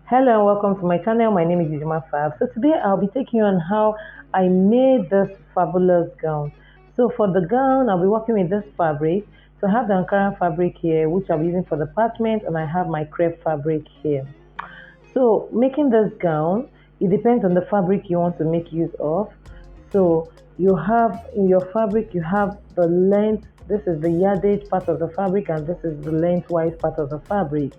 Hello and welcome to my channel. My name is Ijima Fab. So today I'll be taking you on how I made this fabulous gown. So for the gown, I'll be working with this fabric. So I have the Ankara fabric here, which I'll be using for the parchment, and I have my crepe fabric here. So making this gown, it depends on the fabric you want to make use of. So you have in your fabric, you have the length. This is the yardage part of the fabric, and this is the lengthwise part of the fabric.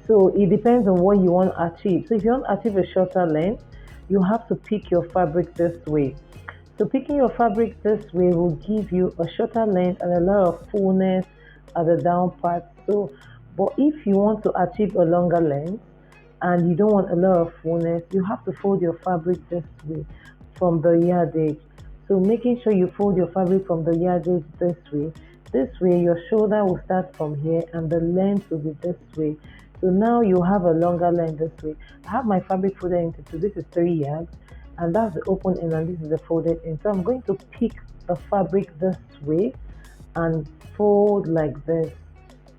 So it depends on what you want to achieve. So if you want to achieve a shorter length, you have to pick your fabric this way. So picking your fabric this way will give you a shorter length and a lot of fullness at the down part. So, but if you want to achieve a longer length and you don't want a lot of fullness, you have to fold your fabric this way from the yardage. So making sure you fold your fabric from the yardage this way. This way your shoulder will start from here and the length will be this way. So now you have a longer length this way. I have my fabric folded into two. This is 3 yards and that's the open end and this is the folded end. So I'm going to pick the fabric this way and fold like this.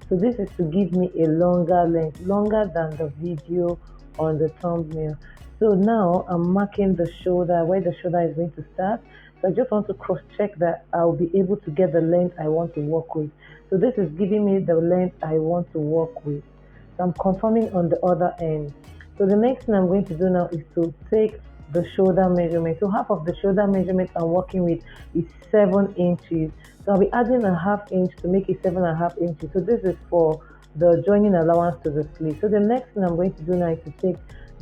So this is to give me a longer length, longer than the video on the thumbnail. So now I'm marking the shoulder, where the shoulder is going to start. So I just want to cross check that I'll be able to get the length I want to work with. So this is giving me the length I want to work with. So I'm confirming on the other end. So the next thing I'm going to do now is to take the shoulder measurement. So half of the shoulder measurement I'm working with is 7 inches. So I'll be adding a half inch to make it 7.5 inches. So this is for the joining allowance to the sleeve. So the next thing I'm going to do now is to take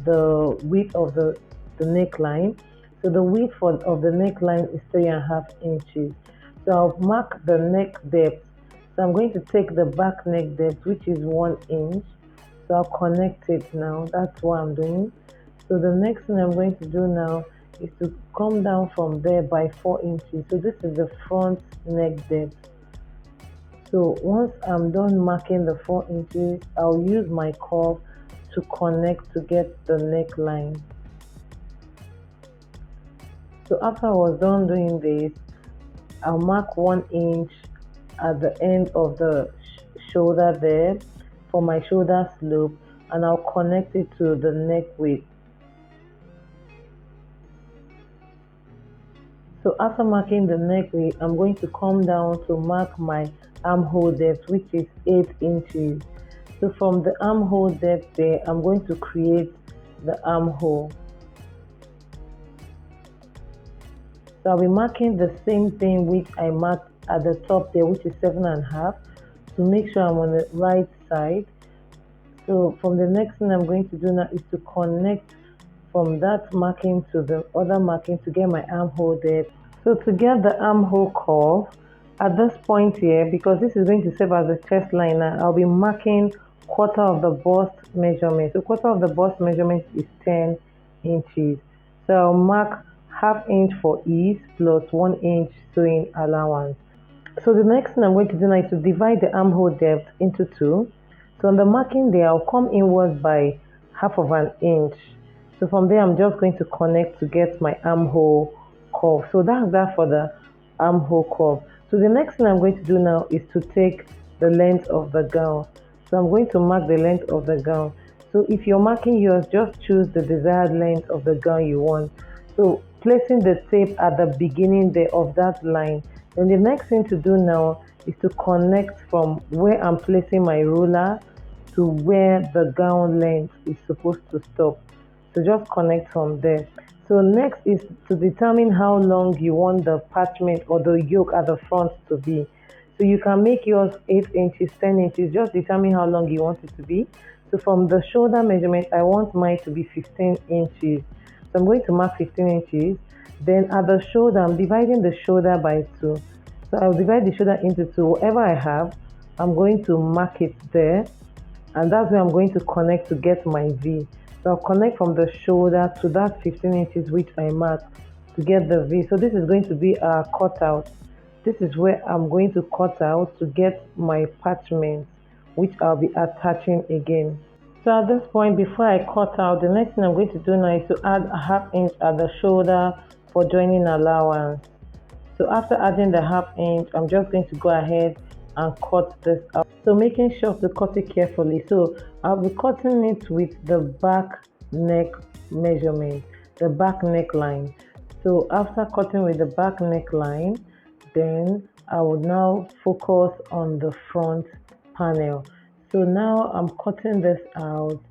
the width of the neckline. So the width of the neckline is 3.5 inches. So I'll mark the neck depth. So I'm going to take the back neck depth, which is 1 inch. So I'll connect it now. That's what I'm doing. So the next thing I'm going to do now is to come down from there by 4 inches. So this is the front neck depth. So once I'm done marking the 4 inches, I'll use my curve to connect to get the neckline. So after I was done doing this, I'll mark 1 inch at the end of the shoulder there for my shoulder slope, and I'll connect it to the neck width. So after marking the neck width, I'm going to come down to mark my armhole depth, which is 8 inches. So from the armhole depth there, I'm going to create the armhole. So I'll be marking the same thing which I marked at the top there, which is 7.5, to make sure I'm on the right side. So from the next thing I'm going to do now is to connect from that marking to the other marking to get my armhole depth. So to get the armhole curve at this point here, because this is going to serve as a chest liner, I'll be marking quarter of the bust measurement. So quarter of the bust measurement is 10 inches. So I'll mark half inch for ease plus 1 inch sewing allowance. So the next thing I'm going to do now is to divide the armhole depth into two. So on the marking there, I'll come inwards by half of an inch. So from there, I'm just going to connect to get my armhole curve. So that's that for the armhole curve. So the next thing I'm going to do now is to take the length of the gown. So I'm going to mark the length of the gown. So if you're marking yours, just choose the desired length of the gown you want. So placing the tape at the beginning there of that line. Then the next thing to do now is to connect from where I'm placing my ruler to where the gown length is supposed to stop. So just connect from there. So next is to determine how long you want the parchment or the yoke at the front to be. So you can make yours 8 inches, 10 inches, just determine how long you want it to be. So from the shoulder measurement, I want mine to be 15 inches. So I'm going to mark 15 inches. Then at the shoulder, I'm dividing the shoulder by 2. So I'll divide the shoulder into 2. Whatever I have, I'm going to mark it there. And that's where I'm going to connect to get my V. So I'll connect from the shoulder to that 15 inches which I marked to get the V. So this is going to be a cutout. This is where I'm going to cut out to get my parchment, which I'll be attaching again. So at this point, before I cut out, the next thing I'm going to do now is to add a half inch at the shoulder for joining allowance. So after adding the half inch, I'm just going to go ahead and cut this out. So making sure to cut it carefully. So I'll be cutting it with the back neck measurement, the back neckline. So after cutting with the back neckline, then I would now focus on the front panel. So now I'm cutting this out,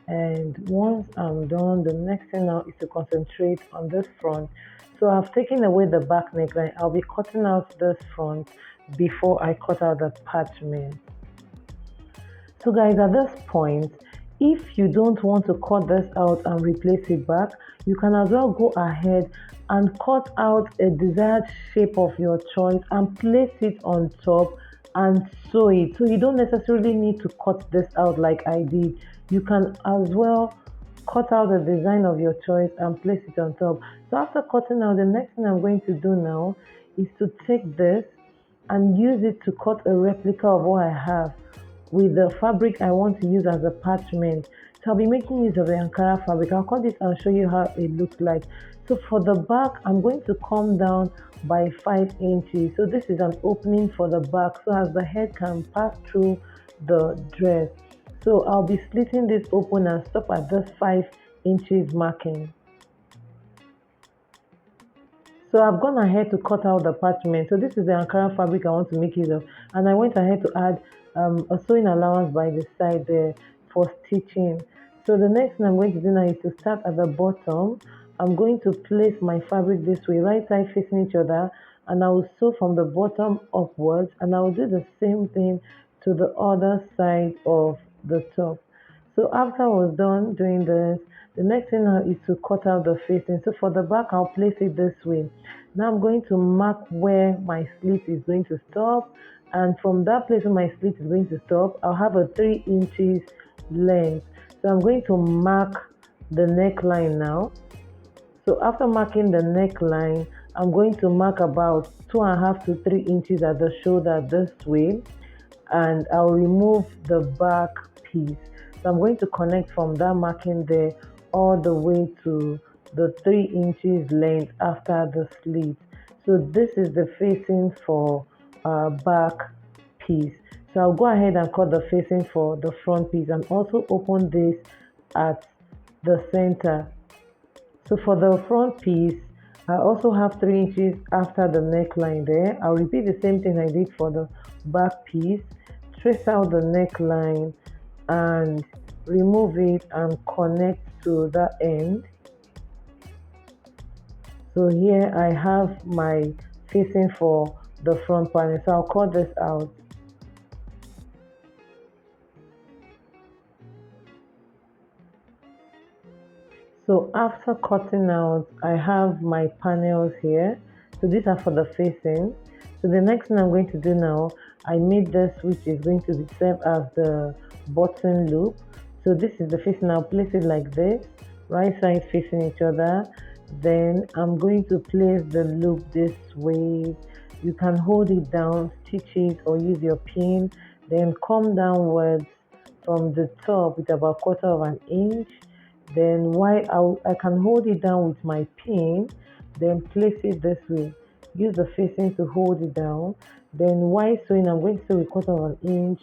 and once I'm done, the next thing now is to concentrate on this front. So I've taken away the back neckline. I'll be cutting out this front before I cut out the parchment. So guys, at this point, if you don't want to cut this out and replace it back, you can as well go ahead and cut out a desired shape of your choice and place it on top and sew it. So you don't necessarily need to cut this out like I did. You can as well cut out the design of your choice and place it on top. So after cutting out, the next thing I'm going to do now is to take this and use it to cut a replica of what I have with the fabric I want to use as a parchment. So I'll be making use of the Ankara fabric. I'll cut this and show you how it looks like. So for the back, I'm going to come down by 5 inches. So this is an opening for the back, so as the head can pass through the dress. So I'll be splitting this open and stop at this 5 inches marking. So I've gone ahead to cut out the parchment. So this is the Ankara fabric I want to make use of. And I went ahead to add a sewing allowance by the side there for stitching. So the next thing I'm going to do now is to start at the bottom. I'm going to place my fabric this way, right side facing each other. And I will sew from the bottom upwards. And I will do the same thing to the other side of the top. So after I was done doing this, the next thing now is to cut out the facing. So for the back, I'll place it this way. Now I'm going to mark where my slit is going to stop. And from that place where my slit is going to stop, I'll have a 3 inches length. So I'm going to mark the neckline now. So after marking the neckline, I'm going to mark about 2.5 to 3 inches at the shoulder this way. And I'll remove the back piece. So I'm going to connect from that marking there all the way to the 3 inches length after the slit. So this is the facing for back piece. So I'll go ahead and cut the facing for the front piece and also open this at the center. So for the front piece, I also have 3 inches after the neckline there. I'll repeat the same thing I did for the back piece. Trace out the neckline and remove it and connect to the end. So here I have my facing for the front panel. So I'll cut this out. So after cutting out, I have my panels here. So these are for the facing. So the next thing I'm going to do now, I made this which is going to serve as the button loop. So this is the facing. I'll place it like this, right side facing each other. Then I'm going to place the loop this way. You can hold it down, stitch it, or use your pin. Then come downwards from the top with about 1/4 inch. Then while I can hold it down with my pin, then place it this way. Use the facing to hold it down. Then while sewing, I'm going to sew with 1/4 inch,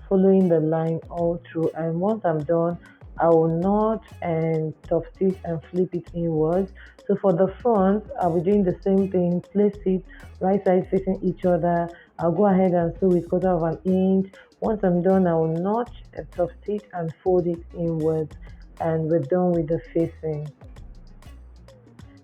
following the line all through. And once I'm done, I will knot and top stitch and flip it inwards. So for the front, I'll be doing the same thing. Place it right side facing each other. I'll go ahead and sew with 1/4 inch. Once I'm done, I will knot and top stitch and fold it inwards. And we're done with the facing.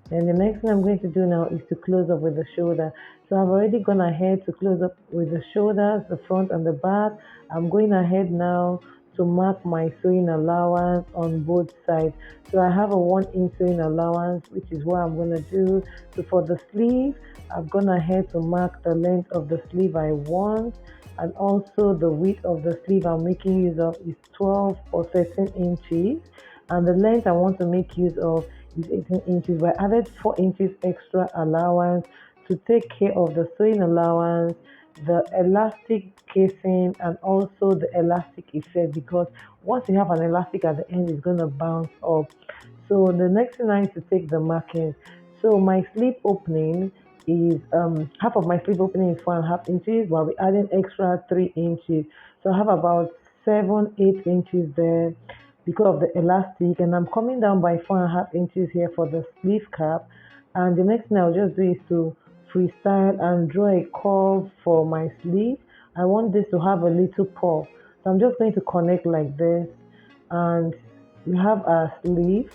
And the next thing I'm going to do now is to close up with the shoulder. So I've already gone ahead to close up with the shoulders, the front and the back. I'm going ahead now to mark my sewing allowance on both sides. So I have a 1 inch sewing allowance, which is what I'm going to do. So for the sleeve, I've gone ahead to mark the length of the sleeve I want, and also the width of the sleeve I'm making use of is 12 or 13 inches, and the length I want to make use of is 18 inches. But I added 4 inches extra allowance to take care of the sewing allowance, the elastic casing, and also the elastic effect, because once you have an elastic at the end, it's going to bounce up. So the next thing I need to take the markings. So my sleeve opening is half of my sleeve opening is 4.5 inches, but I'll be adding extra 3 inches. So I have about 7, 8 inches there because of the elastic, and I'm coming down by 4.5 inches here for the sleeve cap. And the next thing I'll just do is to freestyle and draw a curve for my sleeve. I want this to have a little puff, so I'm just going to connect like this, and we have our sleeve.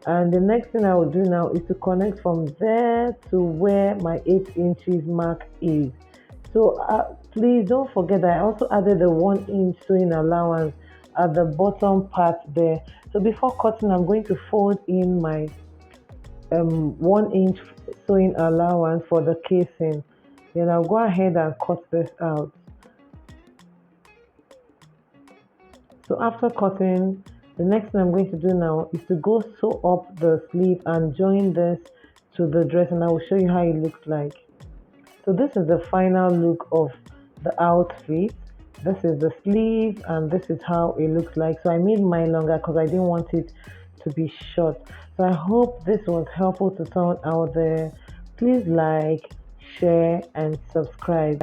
And the next thing I will do now is to connect from there to where my 8 inches mark is. So please don't forget that I also added the 1 inch sewing allowance at the bottom part there. So before cutting, I'm going to fold in my 1 inch sewing allowance for the casing. Then I'll go ahead and cut this out. So after cutting, the next thing I'm going to do now is to go sew up the sleeve and join this to the dress, and I will show you how it looks like. So this is the final look of the outfit. This is the sleeve and this is how it looks like. So I made mine longer because I didn't want it to be short. So I hope this was helpful to someone out there. Please like, share and subscribe.